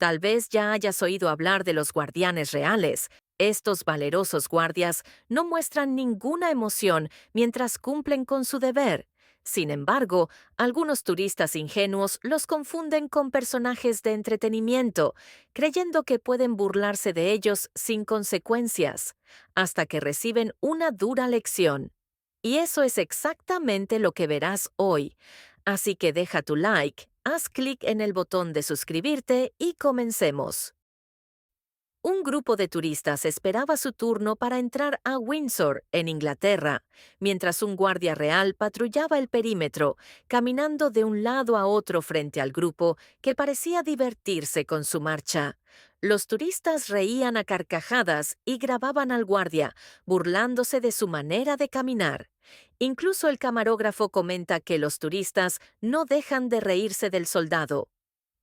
Tal vez ya hayas oído hablar de los guardianes reales. Estos valerosos guardias no muestran ninguna emoción mientras cumplen con su deber. Sin embargo, algunos turistas ingenuos los confunden con personajes de entretenimiento, creyendo que pueden burlarse de ellos sin consecuencias, hasta que reciben una dura lección. Y eso es exactamente lo que verás hoy. Así que deja tu like, haz clic en el botón de suscribirte y comencemos. Un grupo de turistas esperaba su turno para entrar a Windsor, en Inglaterra, mientras un guardia real patrullaba el perímetro, caminando de un lado a otro frente al grupo que parecía divertirse con su marcha. Los turistas reían a carcajadas y grababan al guardia, burlándose de su manera de caminar. Incluso el camarógrafo comenta que los turistas no dejan de reírse del soldado.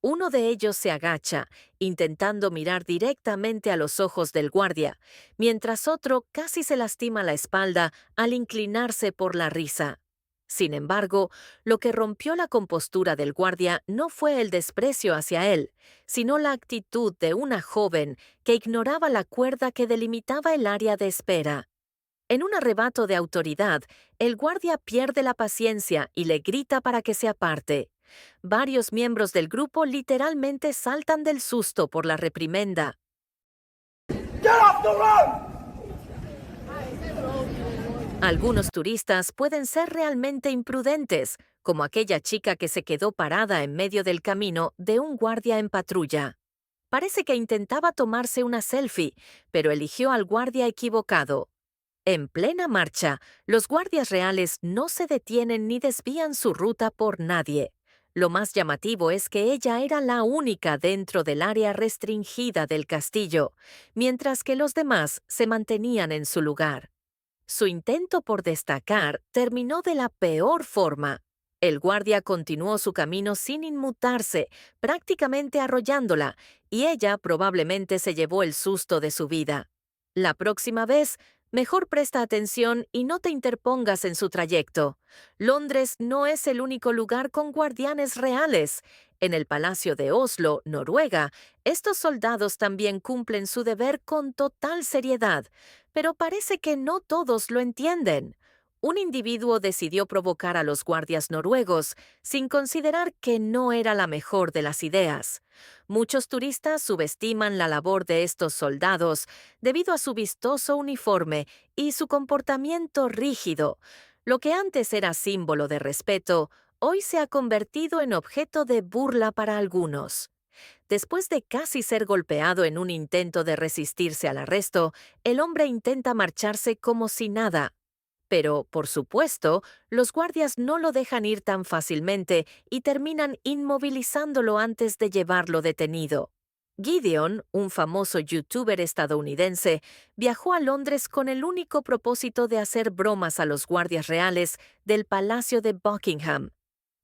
Uno de ellos se agacha, intentando mirar directamente a los ojos del guardia, mientras otro casi se lastima la espalda al inclinarse por la risa. Sin embargo, lo que rompió la compostura del guardia no fue el desprecio hacia él, sino la actitud de una joven que ignoraba la cuerda que delimitaba el área de espera. En un arrebato de autoridad, el guardia pierde la paciencia y le grita para que se aparte. Varios miembros del grupo literalmente saltan del susto por la reprimenda. Get off the road! Algunos turistas pueden ser realmente imprudentes, como aquella chica que se quedó parada en medio del camino de un guardia en patrulla. Parece que intentaba tomarse una selfie, pero eligió al guardia equivocado. En plena marcha, los guardias reales no se detienen ni desvían su ruta por nadie. Lo más llamativo es que ella era la única dentro del área restringida del castillo, mientras que los demás se mantenían en su lugar. Su intento por destacar terminó de la peor forma. El guardia continuó su camino sin inmutarse, prácticamente arrollándola, y ella probablemente se llevó el susto de su vida. La próxima vez, mejor presta atención y no te interpongas en su trayecto. Londres no es el único lugar con guardianes reales. En el Palacio de Oslo, Noruega, estos soldados también cumplen su deber con total seriedad, pero parece que no todos lo entienden. Un individuo decidió provocar a los guardias noruegos sin considerar que no era la mejor de las ideas. Muchos turistas subestiman la labor de estos soldados debido a su vistoso uniforme y su comportamiento rígido. Lo que antes era símbolo de respeto, hoy se ha convertido en objeto de burla para algunos. Después de casi ser golpeado en un intento de resistirse al arresto, el hombre intenta marcharse como si nada. Pero, por supuesto, los guardias no lo dejan ir tan fácilmente y terminan inmovilizándolo antes de llevarlo detenido. Gideon, un famoso youtuber estadounidense, viajó a Londres con el único propósito de hacer bromas a los guardias reales del Palacio de Buckingham.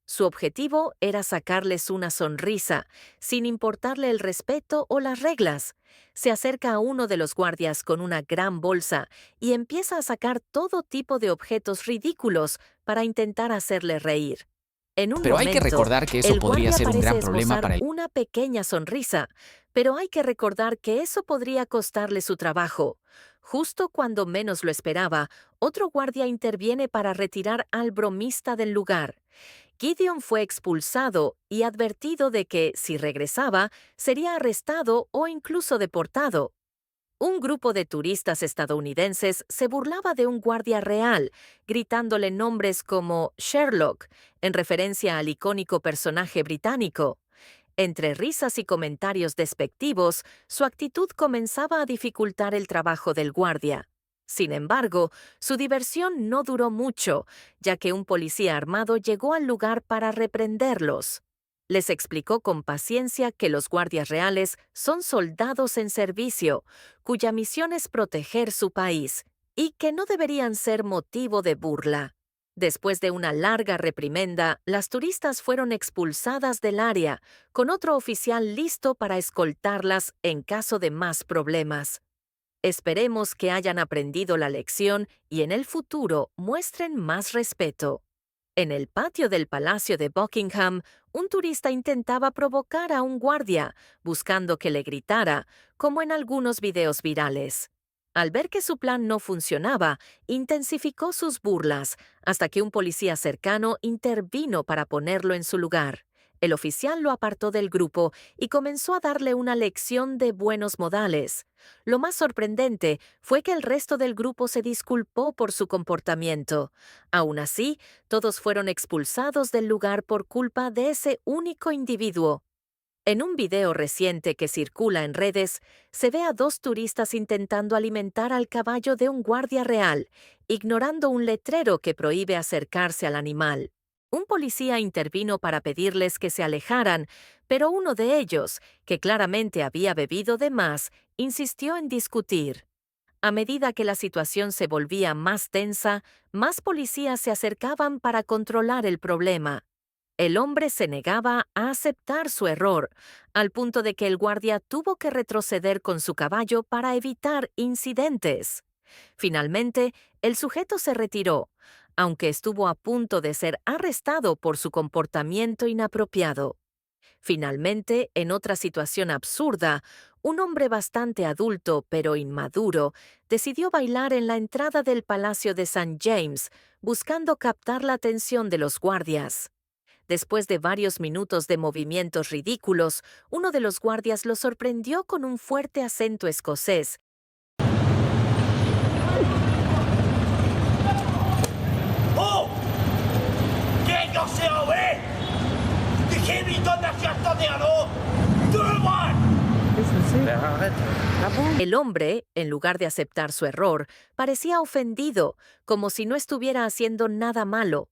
Su objetivo era sacarles una sonrisa, sin importarle el respeto o las reglas. Se acerca a uno de los guardias con una gran bolsa y empieza a sacar todo tipo de objetos ridículos para intentar hacerle reír. En un Pero hay que momento, recordar que eso el podría guardia ser un parece gran problema esbozar para el... una pequeña sonrisa, pero hay que recordar que eso podría costarle su trabajo. Justo cuando menos lo esperaba, otro guardia interviene para retirar al bromista del lugar. Gideon fue expulsado y advertido de que, si regresaba, sería arrestado o incluso deportado. Un grupo de turistas estadounidenses se burlaba de un guardia real, gritándole nombres como Sherlock, en referencia al icónico personaje británico. Entre risas y comentarios despectivos, su actitud comenzaba a dificultar el trabajo del guardia. Sin embargo, su diversión no duró mucho, ya que un policía armado llegó al lugar para reprenderlos. Les explicó con paciencia que los guardias reales son soldados en servicio, cuya misión es proteger su país, y que no deberían ser motivo de burla. Después de una larga reprimenda, las turistas fueron expulsadas del área, con otro oficial listo para escoltarlas en caso de más problemas. Esperemos que hayan aprendido la lección y en el futuro muestren más respeto. En el patio del Palacio de Buckingham, un turista intentaba provocar a un guardia, buscando que le gritara, como en algunos videos virales. Al ver que su plan no funcionaba, intensificó sus burlas, hasta que un policía cercano intervino para ponerlo en su lugar. El oficial lo apartó del grupo y comenzó a darle una lección de buenos modales. Lo más sorprendente fue que el resto del grupo se disculpó por su comportamiento. Aún así, todos fueron expulsados del lugar por culpa de ese único individuo. En un video reciente que circula en redes, se ve a dos turistas intentando alimentar al caballo de un guardia real, ignorando un letrero que prohíbe acercarse al animal. Un policía intervino para pedirles que se alejaran, pero uno de ellos, que claramente había bebido de más, insistió en discutir. A medida que la situación se volvía más tensa, más policías se acercaban para controlar el problema. El hombre se negaba a aceptar su error, al punto de que el guardia tuvo que retroceder con su caballo para evitar incidentes. Finalmente, el sujeto se retiró, aunque estuvo a punto de ser arrestado por su comportamiento inapropiado. Finalmente, en otra situación absurda, un hombre bastante adulto pero inmaduro decidió bailar en la entrada del Palacio de St. James, buscando captar la atención de los guardias. Después de varios minutos de movimientos ridículos, uno de los guardias lo sorprendió con un fuerte acento escocés. Oh! Get yourself away! The Kiwis done this yesterday, I know! Do it, man! El hombre, en lugar de aceptar su error, parecía ofendido, como si no estuviera haciendo nada malo.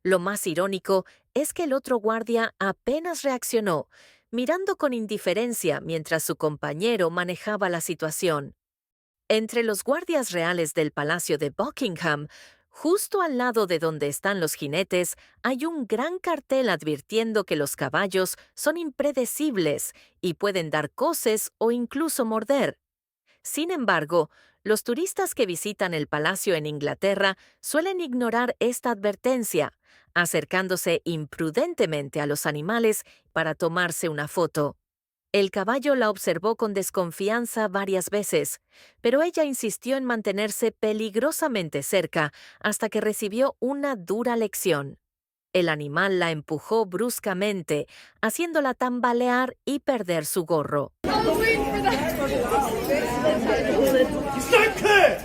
Lo más irónico es que el otro guardia apenas reaccionó, mirando con indiferencia mientras su compañero manejaba la situación. Entre los guardias reales del Palacio de Buckingham, justo al lado de donde están los jinetes, hay un gran cartel advirtiendo que los caballos son impredecibles y pueden dar coces o incluso morder. Sin embargo, los turistas que visitan el palacio en Inglaterra suelen ignorar esta advertencia, acercándose imprudentemente a los animales para tomarse una foto. El caballo la observó con desconfianza varias veces, pero ella insistió en mantenerse peligrosamente cerca hasta que recibió una dura lección. El animal la empujó bruscamente, haciéndola tambalear y perder su gorro. Stand clear!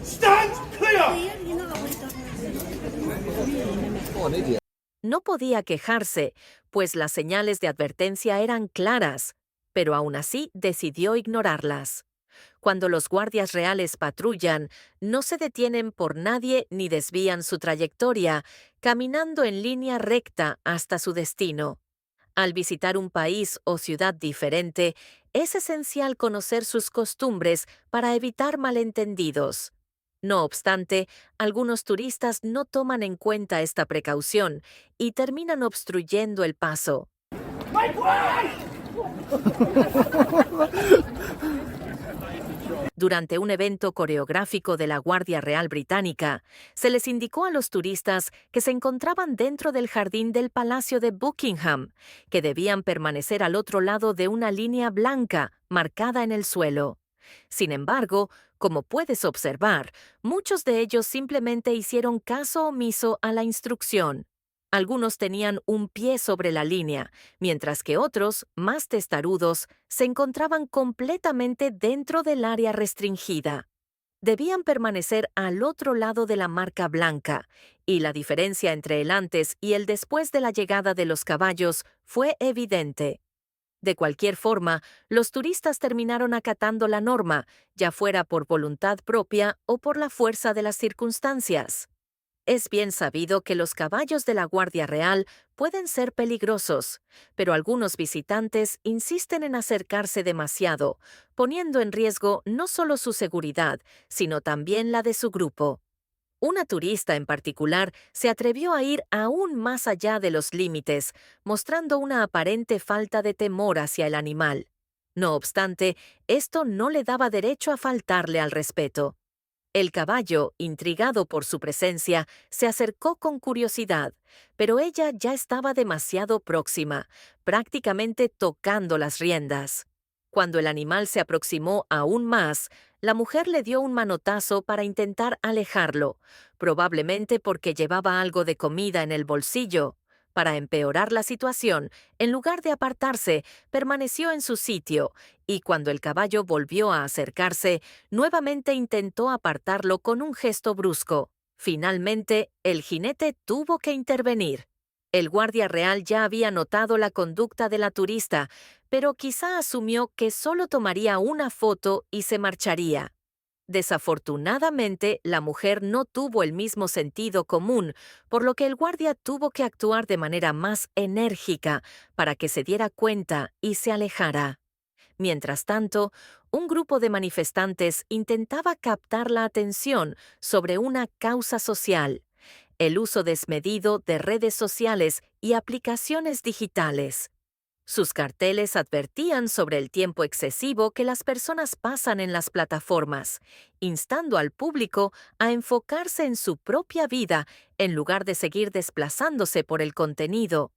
Stand clear! No podía quejarse, pues las señales de advertencia eran claras, pero aún así decidió ignorarlas. Cuando los guardias reales patrullan, no se detienen por nadie ni desvían su trayectoria, caminando en línea recta hasta su destino. Al visitar un país o ciudad diferente, es esencial conocer sus costumbres para evitar malentendidos. No obstante, algunos turistas no toman en cuenta esta precaución y terminan obstruyendo el paso. Make way! Durante un evento coreográfico de la Guardia Real Británica, se les indicó a los turistas que se encontraban dentro del jardín del Palacio de Buckingham, que debían permanecer al otro lado de una línea blanca marcada en el suelo. Sin embargo, como puedes observar, muchos de ellos simplemente hicieron caso omiso a la instrucción. Algunos tenían un pie sobre la línea, mientras que otros, más testarudos, se encontraban completamente dentro del área restringida. Debían permanecer al otro lado de la marca blanca, y la diferencia entre el antes y el después de la llegada de los caballos fue evidente. De cualquier forma, los turistas terminaron acatando la norma, ya fuera por voluntad propia o por la fuerza de las circunstancias. Es bien sabido que los caballos de la Guardia Real pueden ser peligrosos, pero algunos visitantes insisten en acercarse demasiado, poniendo en riesgo no solo su seguridad, sino también la de su grupo. Una turista en particular se atrevió a ir aún más allá de los límites, mostrando una aparente falta de temor hacia el animal. No obstante, esto no le daba derecho a faltarle al respeto. El caballo, intrigado por su presencia, se acercó con curiosidad, pero ella ya estaba demasiado próxima, prácticamente tocando las riendas. Cuando el animal se aproximó aún más, la mujer le dio un manotazo para intentar alejarlo, probablemente porque llevaba algo de comida en el bolsillo. Para empeorar la situación, en lugar de apartarse, permaneció en su sitio, y cuando el caballo volvió a acercarse, nuevamente intentó apartarlo con un gesto brusco. Finalmente, el jinete tuvo que intervenir. El guardia real ya había notado la conducta de la turista, pero quizá asumió que solo tomaría una foto y se marcharía. Desafortunadamente, la mujer no tuvo el mismo sentido común, por lo que el guardia tuvo que actuar de manera más enérgica para que se diera cuenta y se alejara. Mientras tanto, un grupo de manifestantes intentaba captar la atención sobre una causa social: el uso desmedido de redes sociales y aplicaciones digitales. Sus carteles advertían sobre el tiempo excesivo que las personas pasan en las plataformas, instando al público a enfocarse en su propia vida en lugar de seguir desplazándose por el contenido.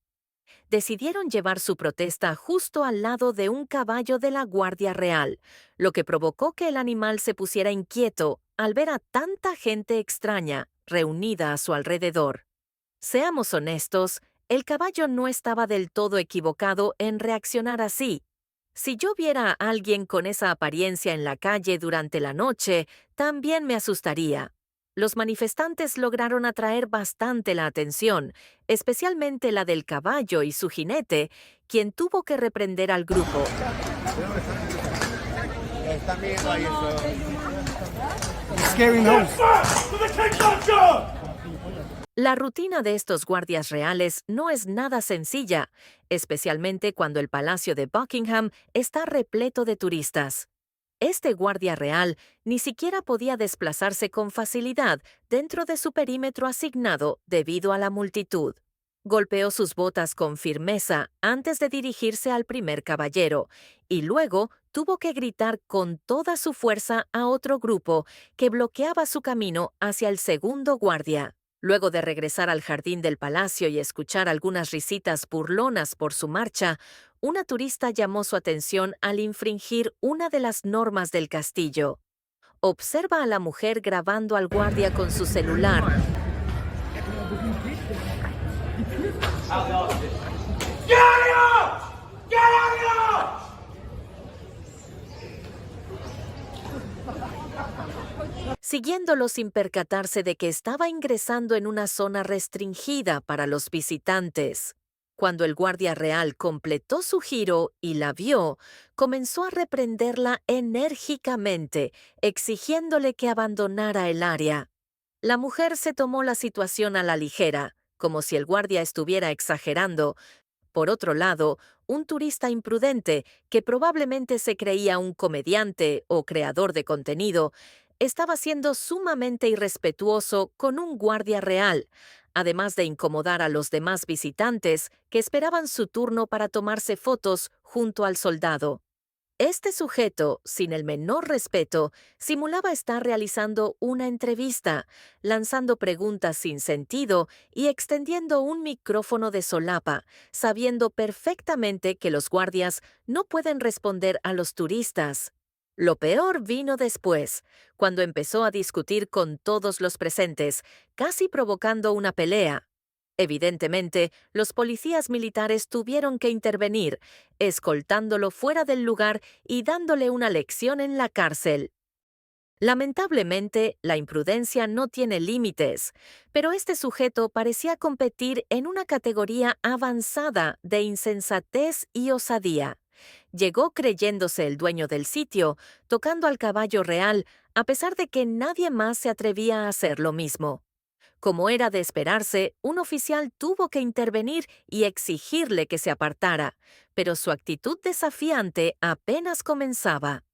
Decidieron llevar su protesta justo al lado de un caballo de la Guardia Real, lo que provocó que el animal se pusiera inquieto al ver a tanta gente extraña reunida a su alrededor. Seamos honestos, el caballo no estaba del todo equivocado en reaccionar así. Si yo viera a alguien con esa apariencia en la calle durante la noche, también me asustaría. Los manifestantes lograron atraer bastante la atención, especialmente la del caballo y su jinete, quien tuvo que reprender al grupo. Están viendo ahí eso. Scary nose. To the kickboxer! La rutina de estos guardias reales no es nada sencilla, especialmente cuando el Palacio de Buckingham está repleto de turistas. Este guardia real ni siquiera podía desplazarse con facilidad dentro de su perímetro asignado debido a la multitud. Golpeó sus botas con firmeza antes de dirigirse al primer caballero, y luego tuvo que gritar con toda su fuerza a otro grupo que bloqueaba su camino hacia el segundo guardia. Luego de regresar al jardín del palacio y escuchar algunas risitas burlonas por su marcha, una turista llamó su atención al infringir una de las normas del castillo. Observa a la mujer grabando al guardia con su celular. Get out of here! Get out of here! Siguiéndolo sin percatarse de que estaba ingresando en una zona restringida para los visitantes. Cuando el guardia real completó su giro y la vio, comenzó a reprenderla enérgicamente, exigiéndole que abandonara el área. La mujer se tomó la situación a la ligera, como si el guardia estuviera exagerando. Por otro lado, un turista imprudente, que probablemente se creía un comediante o creador de contenido, estaba siendo sumamente irrespetuoso con un guardia real, además de incomodar a los demás visitantes que esperaban su turno para tomarse fotos junto al soldado. Este sujeto, sin el menor respeto, simulaba estar realizando una entrevista, lanzando preguntas sin sentido y extendiendo un micrófono de solapa, sabiendo perfectamente que los guardias no pueden responder a los turistas. Lo peor vino después, cuando empezó a discutir con todos los presentes, casi provocando una pelea. Evidentemente, los policías militares tuvieron que intervenir, escoltándolo fuera del lugar y dándole una lección en la cárcel. Lamentablemente, la imprudencia no tiene límites, pero este sujeto parecía competir en una categoría avanzada de insensatez y osadía. Llegó creyéndose el dueño del sitio, tocando al caballo real, a pesar de que nadie más se atrevía a hacer lo mismo. Como era de esperarse, un oficial tuvo que intervenir y exigirle que se apartara, pero su actitud desafiante apenas comenzaba.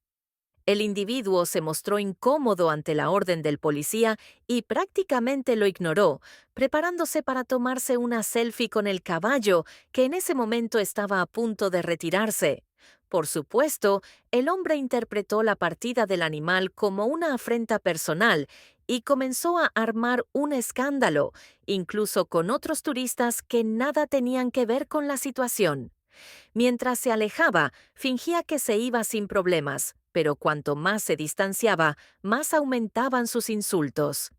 El individuo se mostró incómodo ante la orden del policía y prácticamente lo ignoró, preparándose para tomarse una selfie con el caballo, que en ese momento estaba a punto de retirarse. Por supuesto, el hombre interpretó la partida del animal como una afrenta personal y comenzó a armar un escándalo, incluso con otros turistas que nada tenían que ver con la situación. Mientras se alejaba, fingía que se iba sin problemas, pero cuanto más se distanciaba, más aumentaban sus insultos.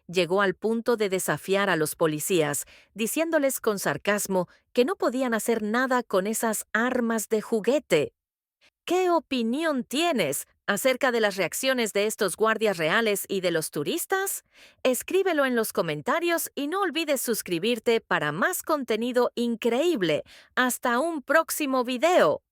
Llegó al punto de desafiar a los policías, diciéndoles con sarcasmo que no podían hacer nada con esas armas de juguete. ¿Qué opinión tienes acerca de las reacciones de estos guardias reales y de los turistas? Escríbelo en los comentarios y no olvides suscribirte para más contenido increíble. Hasta un próximo video.